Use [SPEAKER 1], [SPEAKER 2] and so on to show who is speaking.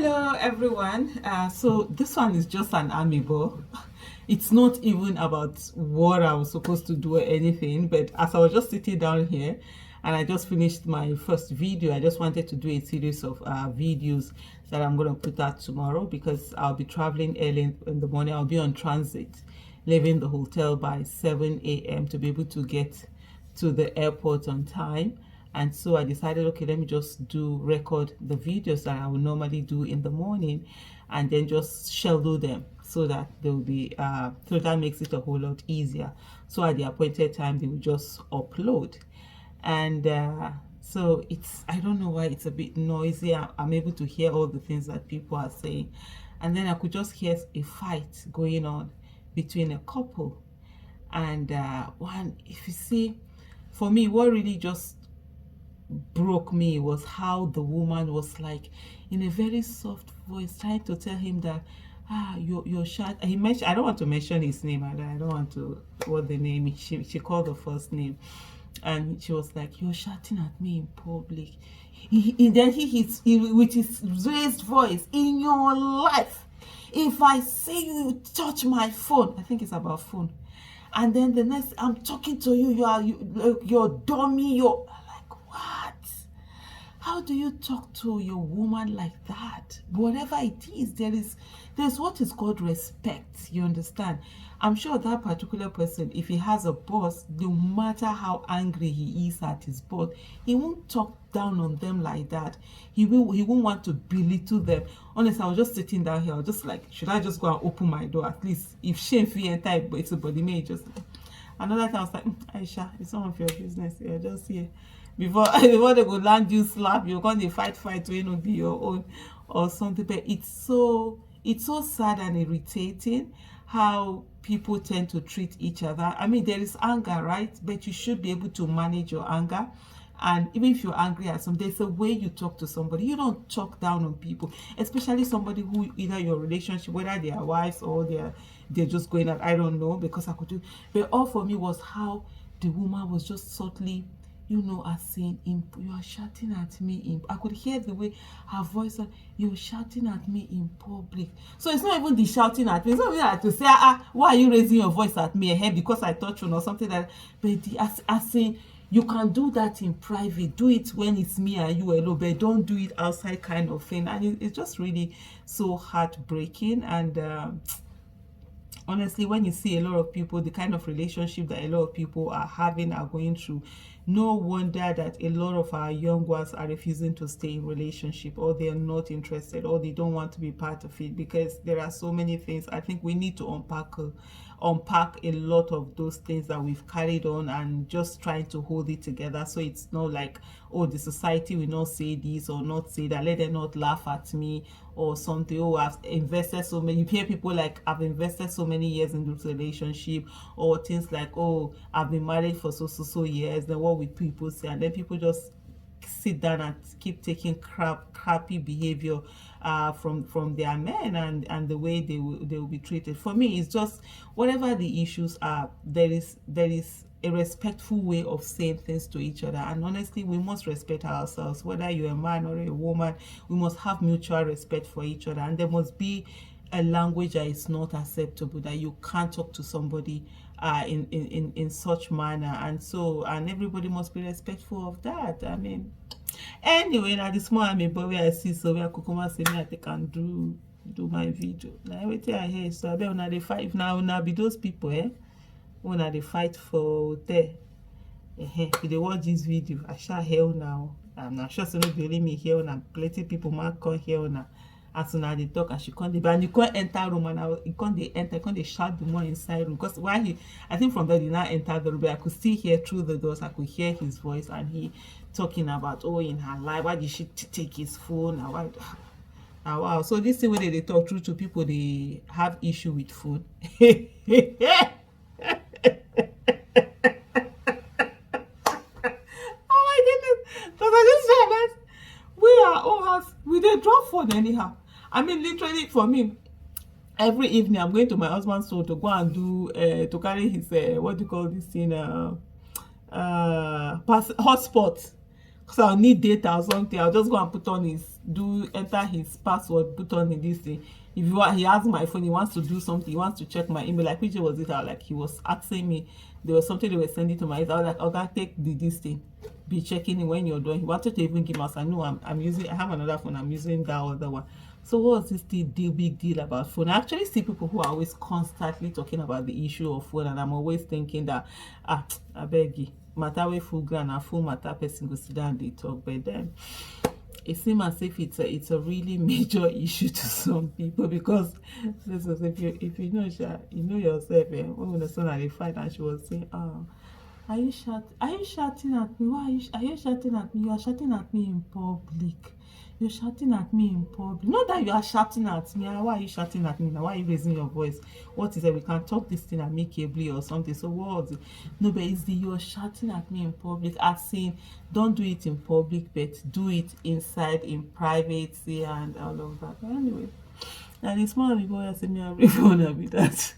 [SPEAKER 1] Hello everyone. So this one is just an amiibo. It's not even about what I was supposed to do or anything, but as I was just sitting down here and I just finished my first video, I just wanted to do a series of videos that I'm going to put out tomorrow because I'll be traveling early in the morning. I'll be on transit, leaving the hotel by 7 a.m. to be able to get to the airport on time. And so I decided, okay, let me just record the videos that I would normally do in the morning and then just schedule them so that they will be so that makes it a whole lot easier. So at the appointed time they will just upload. And so it's, I don't know why it's a bit noisy. I'm able to hear all the things that people are saying, and then I could just hear a fight going on between a couple. And one, if you see, for me, what really just broke me was how the woman was like in a very soft voice trying to tell him that you're shut. He mentioned, I don't want to mention his name, I don't want to what the name is. She called the first name, and she was like, you're shouting at me in public. Then he with his raised voice, in your life, if I say you touch my phone, I think it's about phone, and then the next I'm talking to you, you're dummy, you're like, what? How do you talk to your woman like that? Whatever it is, there's what is called respect. You understand? I'm sure that particular person, if he has a boss, no matter how angry he is at his boss, he won't talk down on them like that. He won't want to belittle them. Honestly, I was just sitting down here. I was just like, should I just go and open my door? At least if shame fee enter, it's a body may just. Another time I was like, Aisha, it's none of your business. You're just here. Before they go land you slap, you're going to fight when it be your own or something. But it's so sad and irritating how people tend to treat each other. I mean, there is anger, right? But you should be able to manage your anger. And even if you're angry at something, there's a way you talk to somebody. You don't talk down on people, especially somebody who either your relationship, whether they are wives or they're just going out. I don't know, because I could do. But all for me was how the woman was just subtly, as saying, you are shouting at me. I could hear the way her voice, you're shouting at me in public. So it's not even the shouting at me. It's not even like to say, why are you raising your voice at me because I touch you or something like that. But as saying, you can do that in private. Do it when it's me and you alone, but don't do it outside kind of thing. And it's just really so heartbreaking. And honestly, when you see a lot of people, the kind of relationship that a lot of people are having, are going through, no wonder that a lot of our young ones are refusing to stay in relationship, or they're not interested, or they don't want to be part of it, because there are so many things. I think we need to unpack a lot of those things that we've carried on, and just trying to hold it together, so it's not like, oh, the society will not say this or not say that, let them not laugh at me or something. Oh, I've invested so many. You hear people like, I've invested so many years in this relationship, or things like, oh, I've been married for so years. Then what will people say? And then people just sit down and keep taking crappy behavior from their men, and the way they will be treated. For me, it's just, whatever the issues are, there is a respectful way of saying things to each other. And honestly, we must respect ourselves, whether you're a man or a woman. We must have mutual respect for each other, and there must be a language that is not acceptable, that you can't talk to somebody in such manner. And everybody must be respectful of that. I mean, anyway, now this morning I see, so we are kukuma say me I can do my video. Now everything I hear, so I bet when they fight now be those people when they fight for there. If they watch this video, I shall hear now. I'm not sure so no be only me here now. Plenty people might come here now. As soon as they talk, and she can't, but you can't enter room, and you can't they shout the more inside room, because while I think from there they now enter the room, I could still hear through the doors. I could hear his voice, and he talking about, oh, in her life, why did she take his phone? Now, wow. So this thing when they talk through to people, they have issue with phone. Oh my goodness! Because I just realized we are all they drop phone anyhow. I mean, literally for me, every evening I'm going to my husband's store to go and do to carry his what do you call this thing hotspot. So I'll need data or something. I'll just go and put on enter his password, put on this thing. If you want, he has my phone, he wants to do something, he wants to check my email. Like, which was it? I was like, he was asking me, there was something they were sending to my email. I was like, okay, take this thing, be checking it when you're done. He wanted to even give us, I know I'm using, I have another phone, I'm using that other one. So what's this big deal about phone? I actually see people who are always constantly talking about the issue of phone, and I'm always thinking that, I beg you, matter wey full ground and full matter person go sit down dey talk. But then it seems as if it's a really major issue to some people, because this is, if you know, you know yourself, when the son had a fight and she was saying, oh, are you shouting at me? Why are you shouting at me? You are shouting at me in public. You're shouting at me in public. Not that you are shouting at me. Why are you shouting at me now? Why are you raising your voice? What is it? We can talk this thing amicably or something. So what was it? No, but it's you're shouting at me in public. As in, don't do it in public, but do it inside, in privacy and all of that. But anyway, and it's more people saying me, I'm with that.